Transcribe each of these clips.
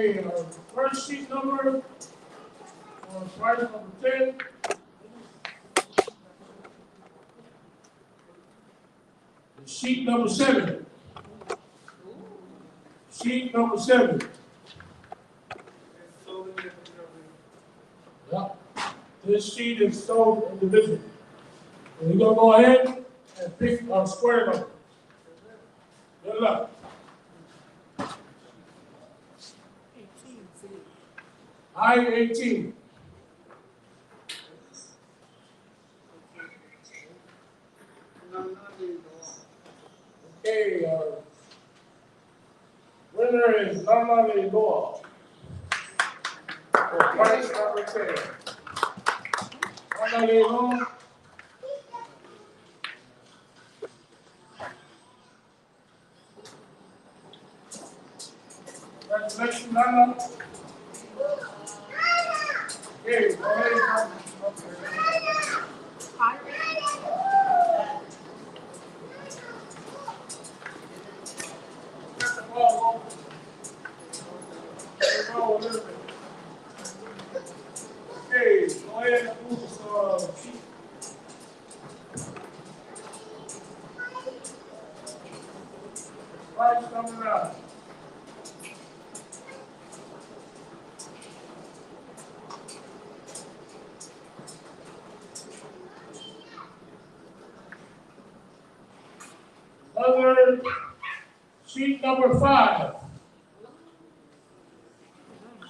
Okay, first sheet number on price number 10. Sheet number 7. Sheet number 7. Yep. This sheet is sold individually. And we're going to go ahead and pick our square number. Good luck. 18. Okay, winner is Ailao. For price number 10. Ailao. Congratulations, Nana. Okay, go ahead. Okay, go ahead and move this sheet. Price number 9. Other sheet number 5.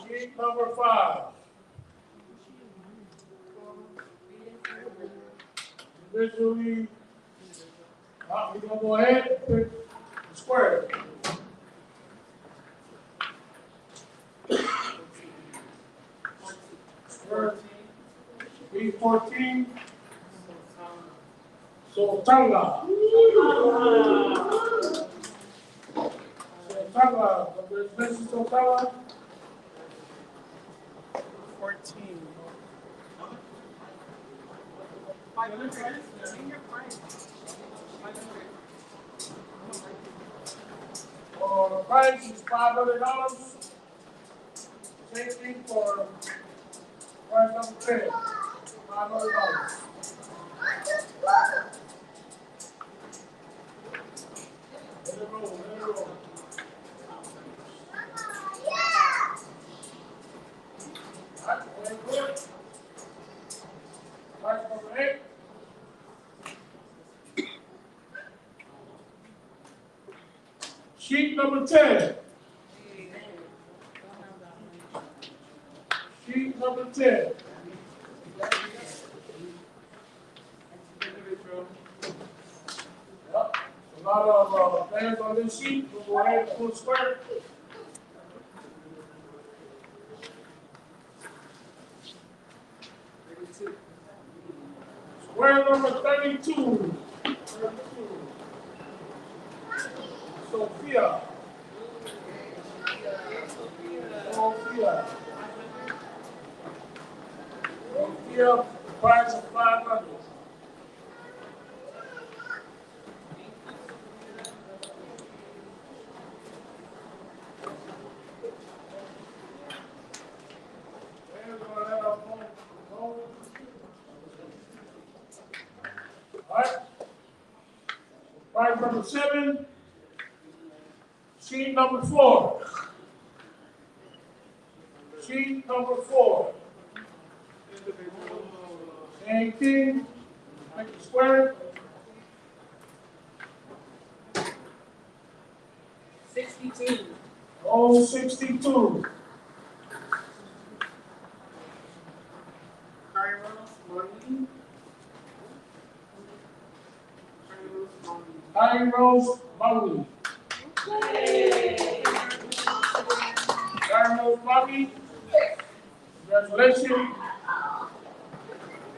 Sheet number 5. Individually, we're going to go ahead and pick the square. B14. Sotanga. Sotanga. Mrs. Sotanga. 14. The price is $500. Same thing for price number 10. $500. Let it roll, let it roll. Alright, very good. Price number 8. Sheet number 10. Sheet number 10. Yep. A lot of players on this sheet. We'll go ahead and pull square. Square number 32. 32. Sophia. Sophia. Sophia, price of 500. Alright. Price number 7. Sheet number 4. Sheet number 4. Same thing. Make it square. 62. Oh, 62. Rose Bobby. Rose Bobby. Congratulations.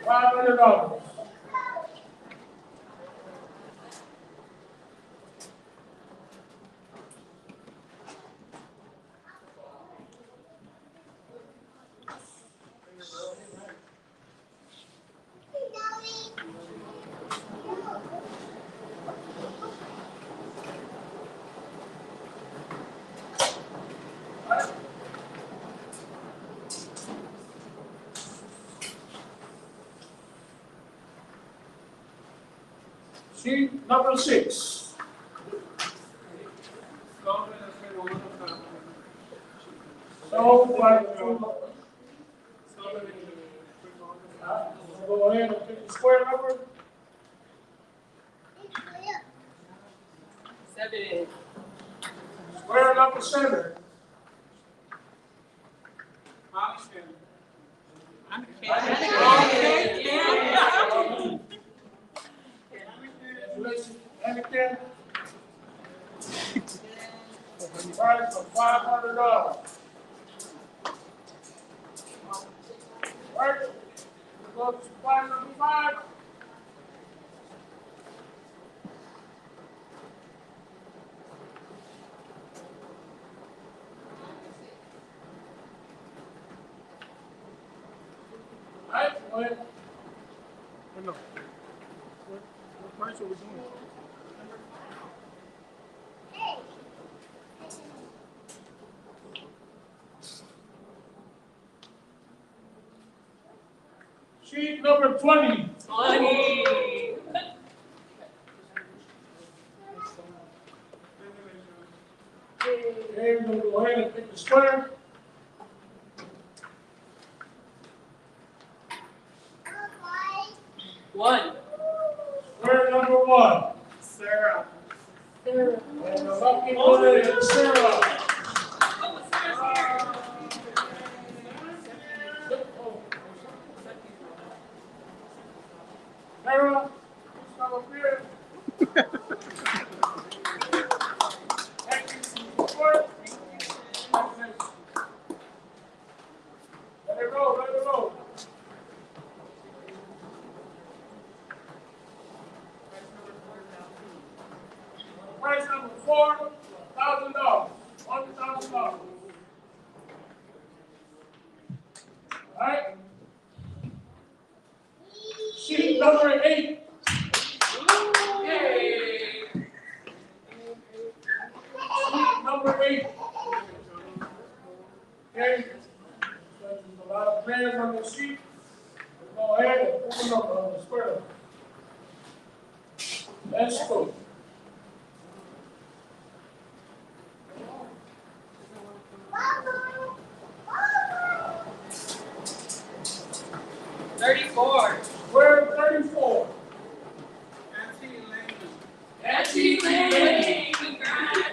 $500. Sheet number 6. So, go ahead and pick the square number. 7. Square number 7. Anakin. Price of $500. Right? Go to supply number 5. Right? Go ahead. No. What price are we doing? Sheet number 20. 20. Okay, we'll go ahead and pick the square. One. Square number 1. Sarah. And the lucky winner is Sarah. Sarah, come up here. Thank you for support. Let it roll, let it roll. Price number 4, $1,000. $1,000. All right. Sheet number 8. Yay. Sheet number 8. Okay. There's a lot of players on the sheet. Go ahead and open up on the square. Let's go. Square 34. Auntie Lane. Congrats.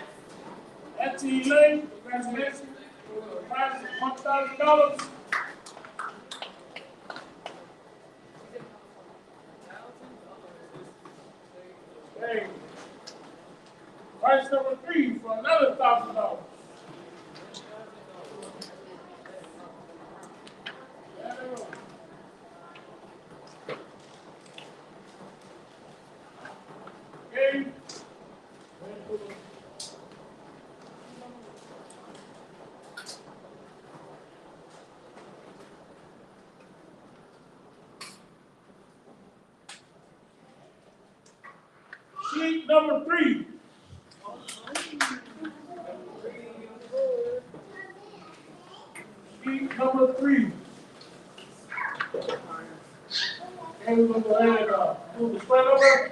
Auntie Elaine, congratulations. The prize is $1,000. Okay. Prize number 3 for another $1,000. Okay. Sheet number 3. Sheet number 3. Okay, we're going to go ahead and move the spread over.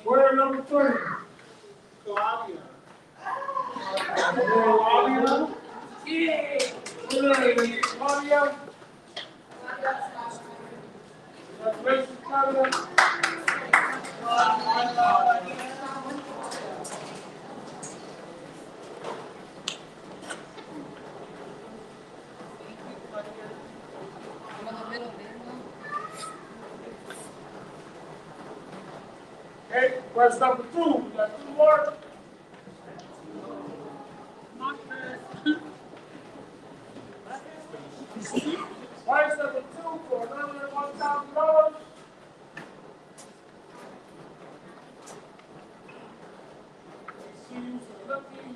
Square number 30. Claudia. Yay. Claudia. Congratulations, Claudia. Okay, question number 2. We got 2 more. Price number 2 for another $1,000. See you for lucky.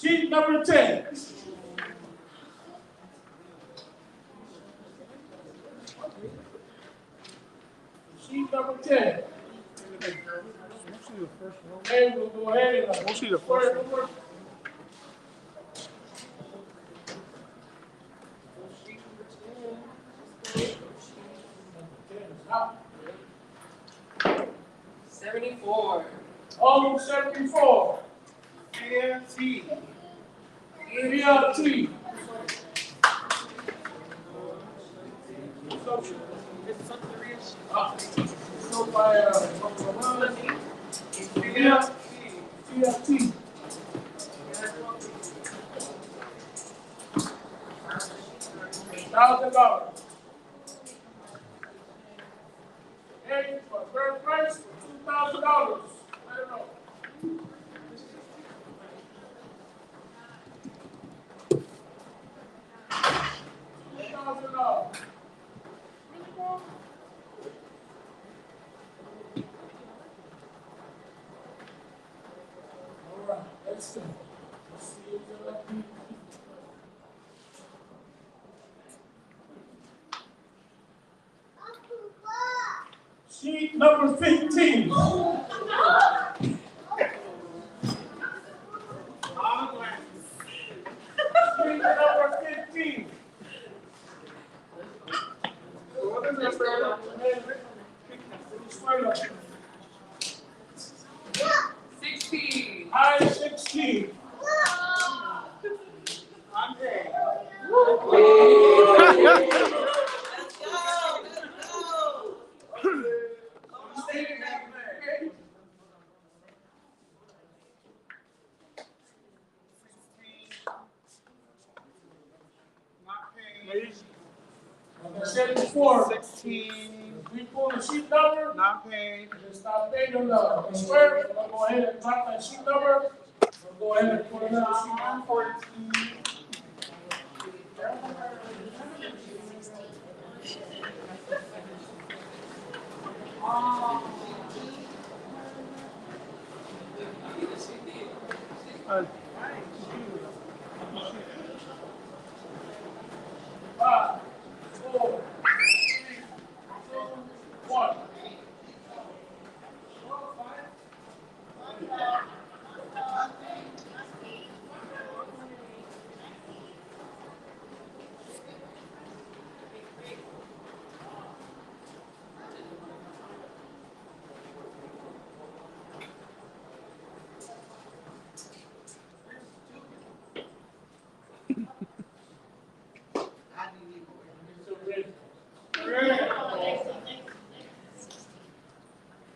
Sheet number 10. Sheet number 10. Mostly the first one. And we'll go ahead and Mostly the first one. Out. 74. Almost 74. KFT. BLT. So by TFT. $1,000. And for third price, $2,000. I don't know. $2,000. All right, let's see. Let's see if they're lucky. Sheet number 15. Sheet number 15. What is that? 16. I 16. Like I said before, 16. we pull the sheet number, Not paid. and stop paying them the square. We'll go ahead and drop that sheet number. We'll go ahead and put another sheet number. 14. Five, four, three, two, one.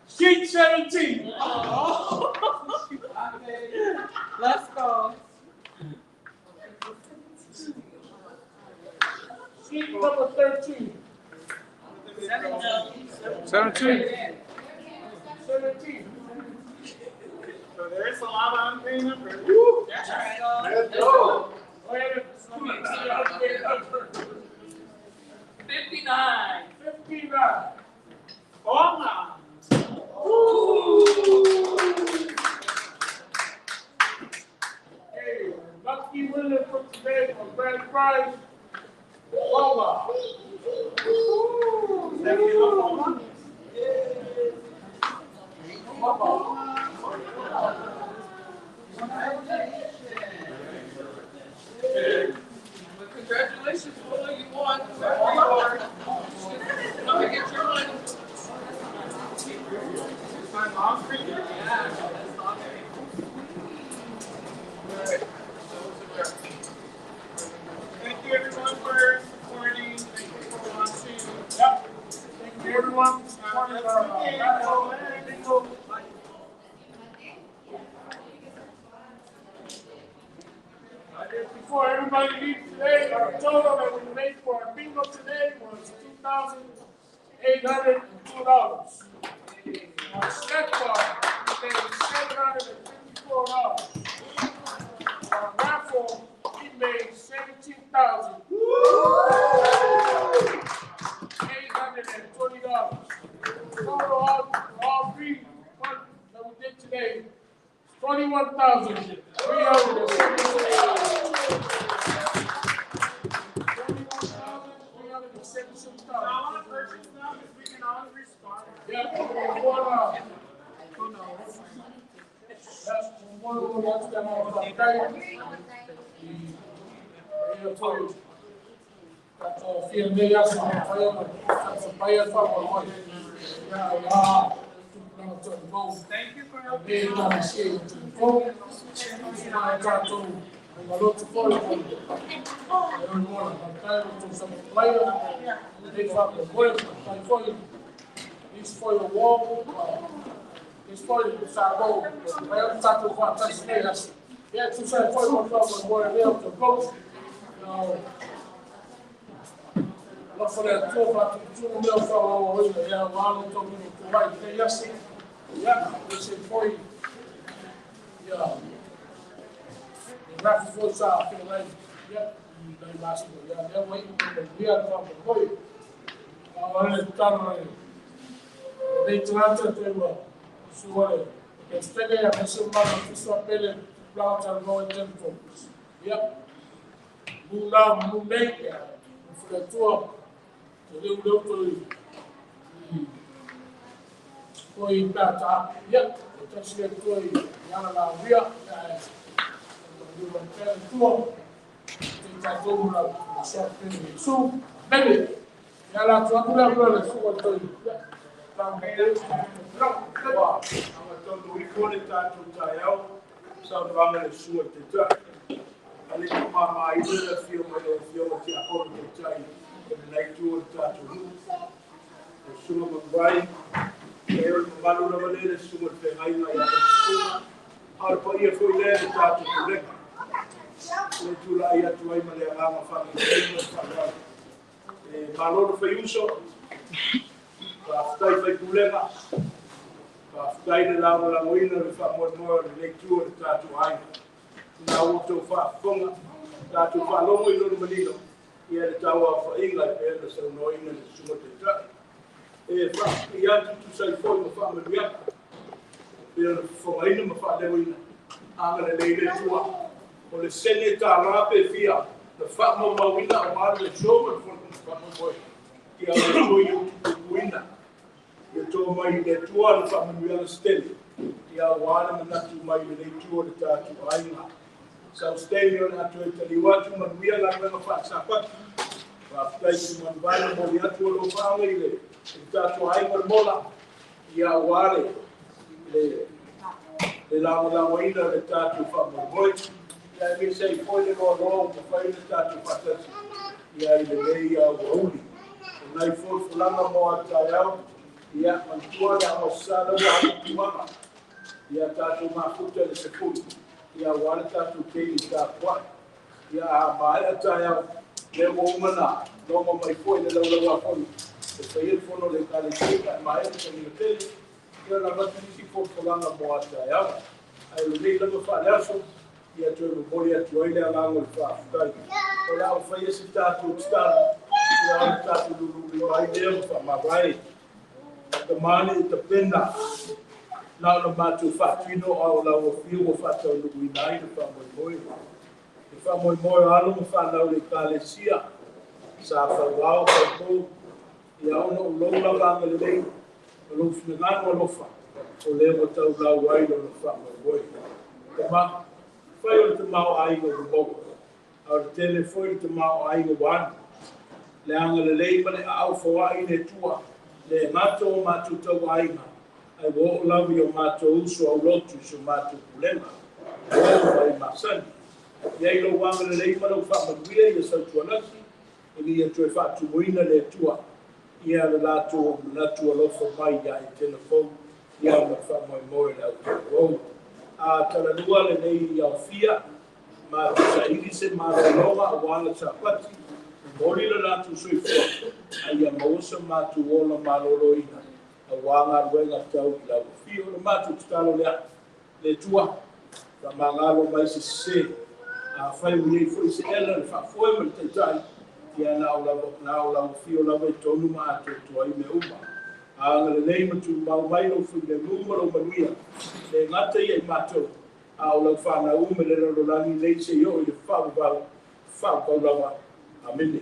Sheet 17. Let's go. Sheet number 13. 17. 17. So there's a lot of unpaid numbers. That's right. Let's go. Go ahead and see how to get it up. 59. 59. Oh, no. Hey, lucky winner for today for grand prize. Mama. Well, congratulations, Willow. You won. Don't forget your money. My mom's pretty good. Yeah, that's all there. Thank you, everyone, for supporting. Thank you for watching. Yep. Thank you, everyone. for supporting our bingo. Before everybody leaves today, our total that we made for our bingo today was $2,802. Our snack bar, we made $754. Our raffle, we made $17,820. Total all three ones that we did today, $21,376. Now, I want to purchase them if we can always respond. Yeah, that's Thank you for helping. It's for your wall. It's for you to start going. I have to talk to one person. Yeah, to say for you to go and help the coach. Look for that 2 mil from our way. Yeah, while I'm talking to right. Yes, yeah, it's for you. Yeah. The Raffle for South, like, yeah, they last year. Yeah, they're waiting for the real from the boy. They trata de suore. Espere a pessoa que só pele planta no tempo. Yeah. Mula muleka. Fletua. Ele doutor. Foi plata. Yeah. Então se ele foi yana na via. Do tempo. Tem todo mundo só pele. Su, bebe. Yala tu akula kula su wato. I'm going to record it to Tayo, so I'm going to show it to Tuck. I think my mind is a few of the according to Tay, and the night to Tattoo. The Suma Brian, Aaron Malu Lavale, Suma Fehina, I'll put you for there to Tattoo. To lie at Raymond family, Malone for you, so. Aftai fai kulenga. Aftai de la wina le fa mo lecture tatu ai. Na auto fa fonga. Tatu fa lo mo ilo malino. Ia le tawa fa inga pe le so no ina le sumo te tra. Fa ia tu sai fo mo fa mo ia. Ia fo ina mo fa le wina. Anga le le tua. O le sene ta la pe fia. Le fa mo wina o le so mo fa mo boy. Ia le yo wina. You told me that you are from the real estate. You are one and not to my two or the tattoo. So stay here and to tell you what you want. We are not going to pass up. After you want to be at your family, the tattoo I will mola. You are one. The Lama the tattoo from the boy. Let me say, for the wrong to find the tattoo for us. You are in the day of holy. And I fought for Lama more out. Ya mantua da osada da tuama ya tatu mafuta le sekuli ya wala tatu kei ta kwa ya baia ta ya le womana no mo mai foi le lawa foi e foi fono le kale kika mai ke ni te ya la batisi ko kolanga mo ata ya ai le le le fa ya so ya to le boli ya to ile ala ngol fa dai ola fa ya sita tu sta ya tatu lu mai de fa ma vai the money the penda now the matter fact you know all our feel of fact on the night from boy if I'm more alo fa na le kalesia sa fa wao ko ya no lo la ba le lo fina no fa o le mo tau la wai no fa boy ma fa yo te mau ai go bo au telefone te mau ai go wan le anga le mane au fa wai ne tua le mato tau ainga ai wo lavi o mato uso au lotu so mato kulema o ai masani ia lo wanga le mana fa mabuia ia sa tuanasi ia tu fa tu moina le tua ia le lato lo fo mai ia i telefone ia ma fa mo le au a tala lua le nei ia fia ma sa ili se ma loga wala sa pati Mori le natu sui fua, ai a mausa matu ola malolo ina, a wanga ruenga tau i lau fio le matu tutalo lea, le tua, ka mangalo mai se, a whai ui fui se ela le whafoi me te tai, ia na o lau fio lau e tonu ma atu tua i me uma. A ngale nei matu mau mai no fui le numero manuia, le ngata i ai matou, A o lau whana ume le rarolani nei se yo i le whakawala. Amene.